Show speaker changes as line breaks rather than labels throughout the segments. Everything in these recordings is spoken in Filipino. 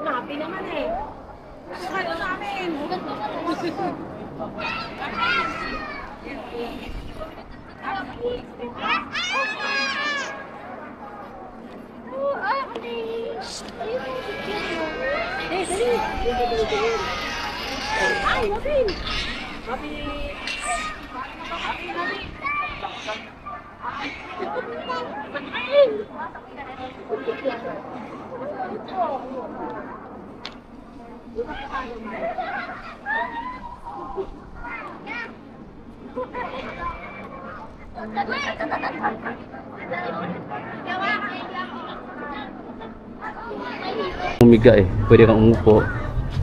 Napi naman eh. Kaya namin. Ay, Robin! Happy!
Umiga eh, pwede kang umupo.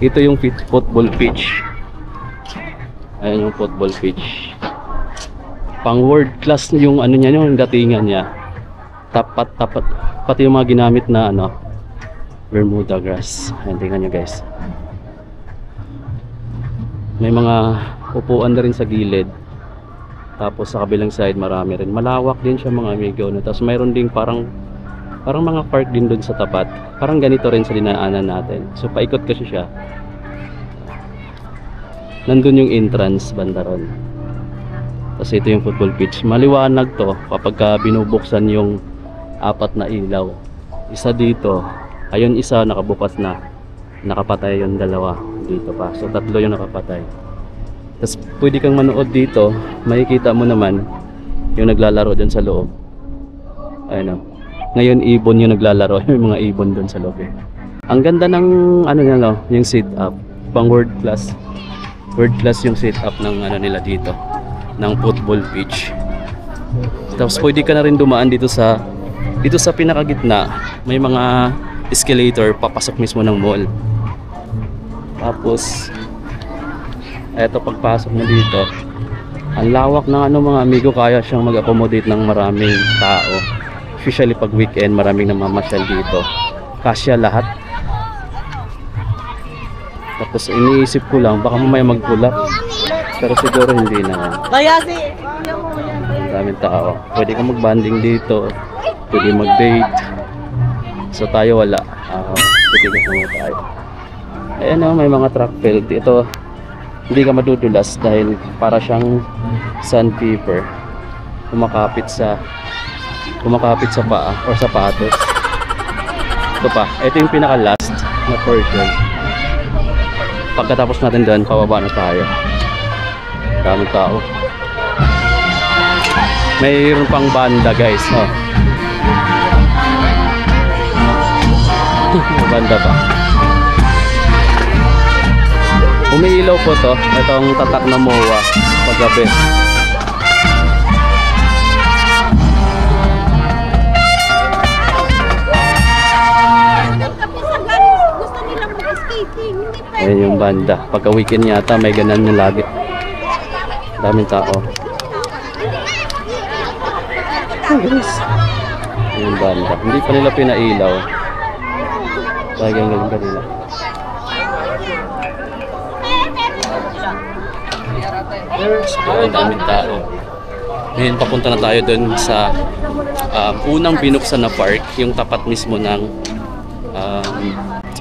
Ito yung football pitch. Ayan yung football pitch. Pang world class yung ano niya, yung datingan niya. Tapat pati yung mga ginamit na ano, Bermuda grass. Ayan, tingnan nyo guys. May mga upuan na rin sa gilid. Tapos sa kabilang side marami rin. Malawak din siya mga amigo. Tapos mayroon ding parang mga park din doon sa tapat. Parang ganito rin sa dinaanan natin. So paikot kasi siya. Nandun yung entrance banda ron. Tapos ito yung football pitch. Maliwanag to kapag binubuksan yung 4 na ilaw. Isa dito. Ayun isa nakabukas na. Nakapatay yung 2 dito pa. So 3 yung nakapatay. Tapos pwede kang manood dito. Makikita mo naman yung naglalaro dyan sa loob. Ayun o. Ngayon ibon yung naglalaro, yung mga ibon doon sa loob eh. Ang ganda ng ano nila, no, yung sit up, pang world class. World class yung sit up ng ano nila dito, ng football pitch. Tapos pwede ka na rin dumaan dito sa pinakagitna. May mga escalator papasok mismo ng mall. Tapos eto pagpasok mo dito, ang lawak ng ano mga amigo, kaya siyang mag-accommodate ng maraming tao. Especially pag weekend, maraming namamasyal dito. Kasya lahat. Tapos iniisip ko lang, baka mamaya mag-pull-up. Pero siguro hindi na. Maraming tao. Pwede kang mag-banding dito. Pwede mag-date. So tayo wala. Pwede na po tayo. Ayan o, may mga track field. Ito, hindi ka madudulas dahil para siyang sandpaper. Kumakapit sa paa or sapatos. Ito pa, ito yung pinaka last na portion. Pagkatapos natin doon, pababa na tayo. Daming tao. Mayroon pang banda guys, oh. Banda pa. Umiilaw po to, itong tatak na MOA paggabi. Ayan yung banda. Pagka weekend yata may ganan na lagi. Daming tao. Ayan yung banda. Hindi pa nila pinailaw. Talagang galing pa nila. Ayan, daming tao. Ngayon papunta na tayo dun sa unang binuksan na park. Yung tapat mismo ng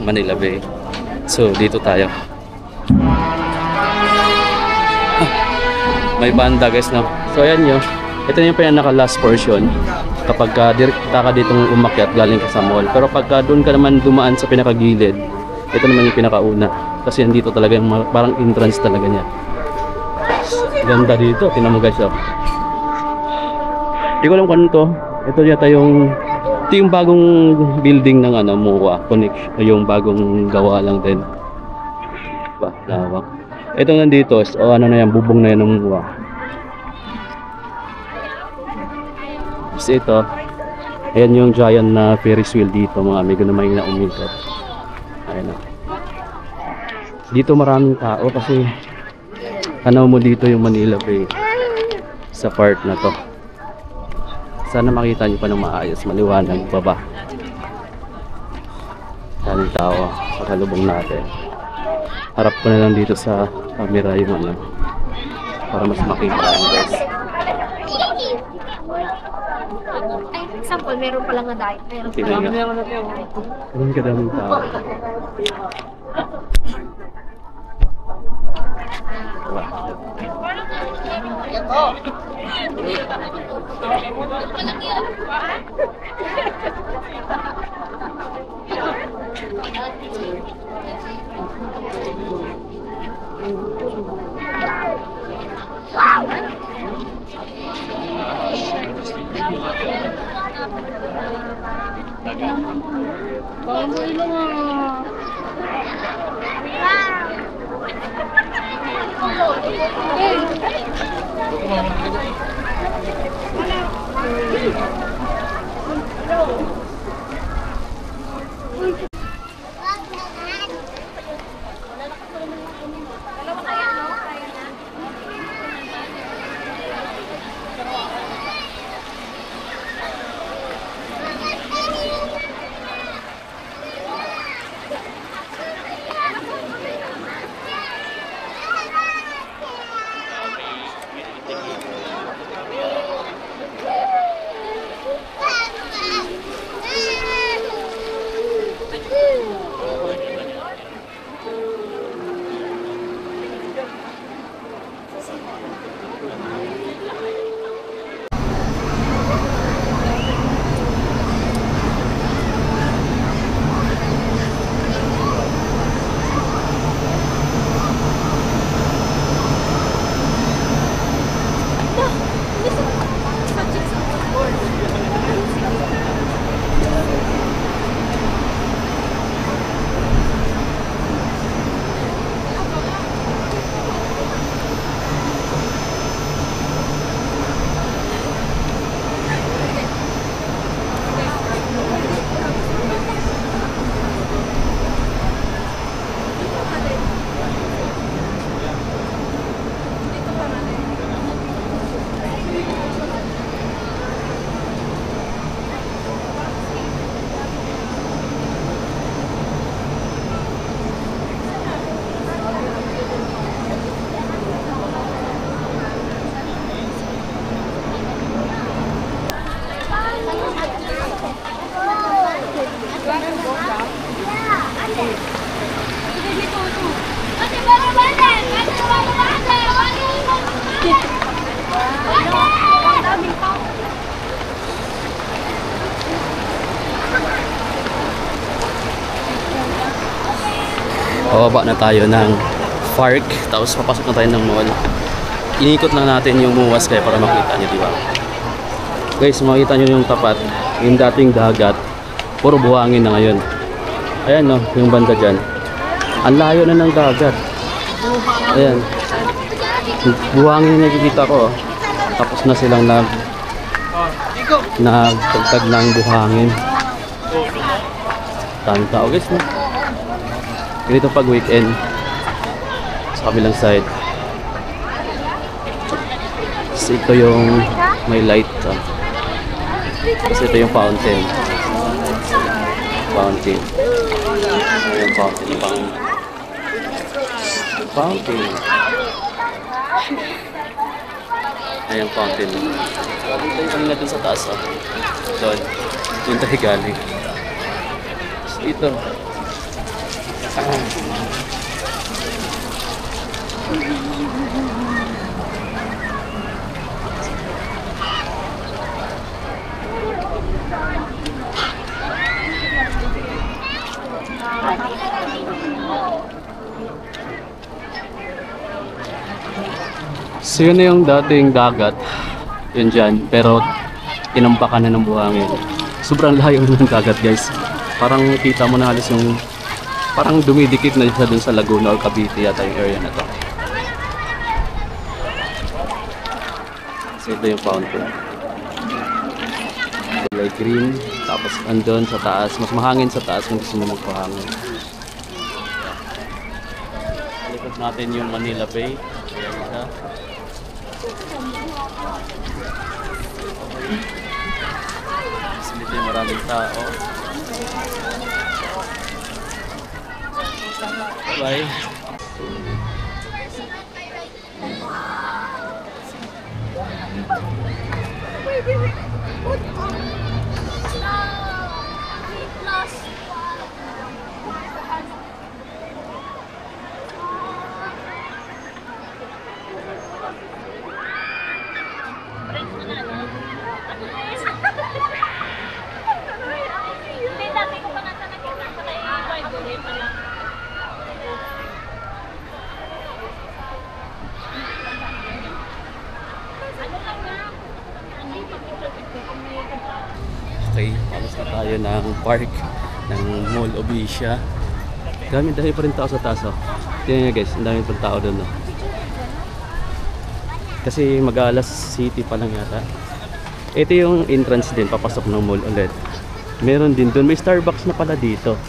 Manila Bay. So dito tayo. May banda guys na. So ayan nyo. Ito yung pinaka last portion. Kapag direkta ka ditong umakyat galing ka sa mall. Pero pagka doon ka naman dumaan sa pinakagilid, ito naman yung pinakauna. Kasi nandito talaga yung parang entrance talaga niya. Ganda dito. Tingnan mo guys. Oh. Hindi ko alam kung ano to. Ito yata yung bagong building ng ano, MOA Connection, yung bagong gawa lang din. Ba, lawak. Ito nandito, o ano na yan, bubong na yan ng MOA. Tapos ito, ayan yung giant na Ferris wheel dito, mga amigo na may inaumikot. Ayan na. Dito maraming tao kasi tanaw mo dito yung Manila Bay sa part na to. Sana makita nyo pa ng maayos, maliwanag baba. Daming tao sa kalubong natin. Harap ko na lang dito sa camera yung ano, para mas makita guys.
example, meron pa lang na diet. Meron pa
Tingnan
lang.
nga. Ganun kadaming tao. Pababa na tayo ng park, tapos papasok na tayo ng mall. Inikot lang natin yung muwas kaya para makita nyo, di ba? Guys, makita nyo yung tapat, yung dating dagat, puro buhangin na ngayon. Ayan no, yung banda dyan. Ang layo na ng dagat. Ayan. Buhangin na nakikita ko. Tapos na silang nagtagtag ng buhangin. Daming tao guys, no? Ganito pag weekend sa kabilang side. So, ito yung may light. Tapos ito yung fountain. Fountain. Yung fountain. Fountain. Ayan yung fountain. Dito yung kanina dun sa taas. Doon. Doon tayo galing. Ito. So yun na yung dating dagat. Yun dyan. Pero tinampakan na ng buhangin. Sobrang layo ng dagat guys. Parang kita mo na halos yung parang dumidikit na siya dun sa Laguna or Cavite yata yung area na to. So ito yung fountain. Kulay green. Tapos andun sa taas. Mas mahangin sa taas kung gusto mo magpahangin. Likod natin yung Manila Bay. Ayan siya. Dito yung maraming tao. Bye. tayo ng park ng Mall of Asia. Dami pa rin tao sa taas, oh. Tingnan nyo guys, ang dami pa tao doon, oh. Kasi mag-alas city pa lang yata. Ito yung entrance din, papasok ng mall ulit. Meron din doon, may Starbucks na pala dito.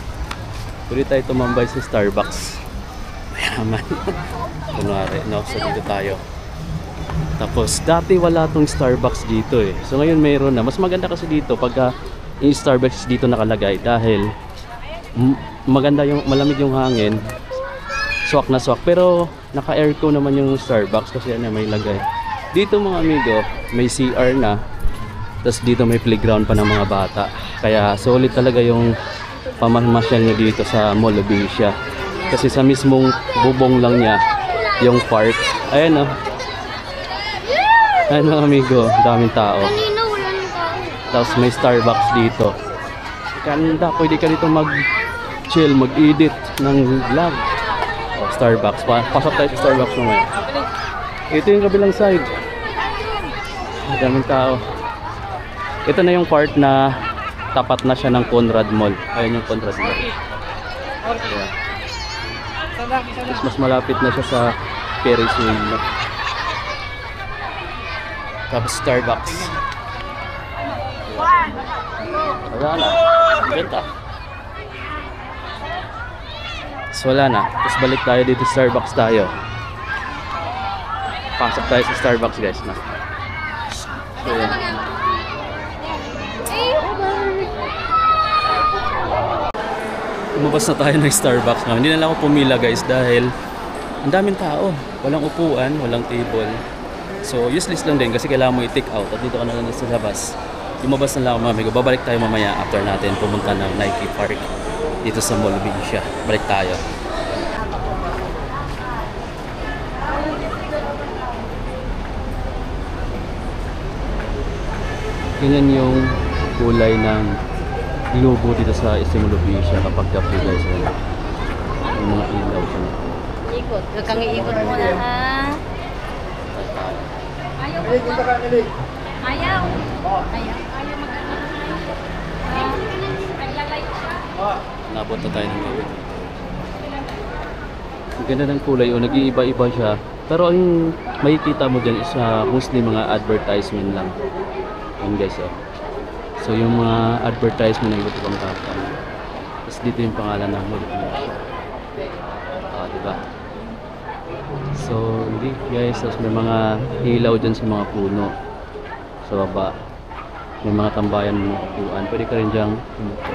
Pwede tayo tumambay sa Starbucks. Mayaman. Kunwari, no? So dito tayo. Tapos dati wala tong Starbucks dito eh. So ngayon mayroon na. Mas maganda kasi dito pagka yung Starbucks dito nakalagay dahil maganda yung malamig yung hangin. Swak na swak. Pero naka-aircon naman yung Starbucks kasi yan may lagay. Dito mga amigo, may CR na. Tapos dito may playground pa ng mga bata. Kaya solid talaga yung pamamasyal niya dito sa Mall of Asia. Kasi sa mismong bubong lang niya yung park. Ayan, oh. Ayan mga amigo, daming tao.
Kanina wala nang tao.
Tapos may Starbucks dito. Ganda, pwede ka dito mag-chill, mag-edit ng vlog. Oh, Starbucks. Pasok tayo sa Starbucks naman. Ito yung kabilang side. Daming tao. Ito na yung part na tapat na siya ng Conrad Mall. Ayan yung Conrad Mall. Yeah. Mas malapit na siya sa Ferris wheel. Tapos Starbucks. Wala na. Benta. So wala na. Tapos balik tayo dito sa Starbucks tayo. Pasok tayo sa Starbucks guys na. So yan. Lumabas na tayo ng Starbucks na. Hindi na lang ako pumila guys dahil ang daming tao. Walang upuan, walang table. So useless lang din kasi kailangan mo i-take out at dito ka na lang sa labas. Lumabas na lang ako mga amigo. Babalik tayo mamaya after natin pumunta ng Nike Park dito sa Mall of Asia. Balik tayo. Ganyan yung kulay ng logo dito sa Mall of Asia kapag gabi guys. Yung mga ilaw siya.
Ikot. Huwag kang iikot muna ha. Ayaw. Ayaw. Ayaw mag-ano. Naglalay siya.
Nabot na tayo ng gabi. Ang ganda ng kulay o nag-iiba-iba siya. Pero ang makikita mo dyan is mostly mga advertisement lang. Yan guys oh. So yung mga advertisement ng iba't ibang company. Tapos dito yung pangalan ng Mall of Asia. Diba? So hindi guys, tapos may mga ilaw dyan sa mga puno. Sa baba. May mga tambayan ng upuan. Pwede ka rin dyang umupo.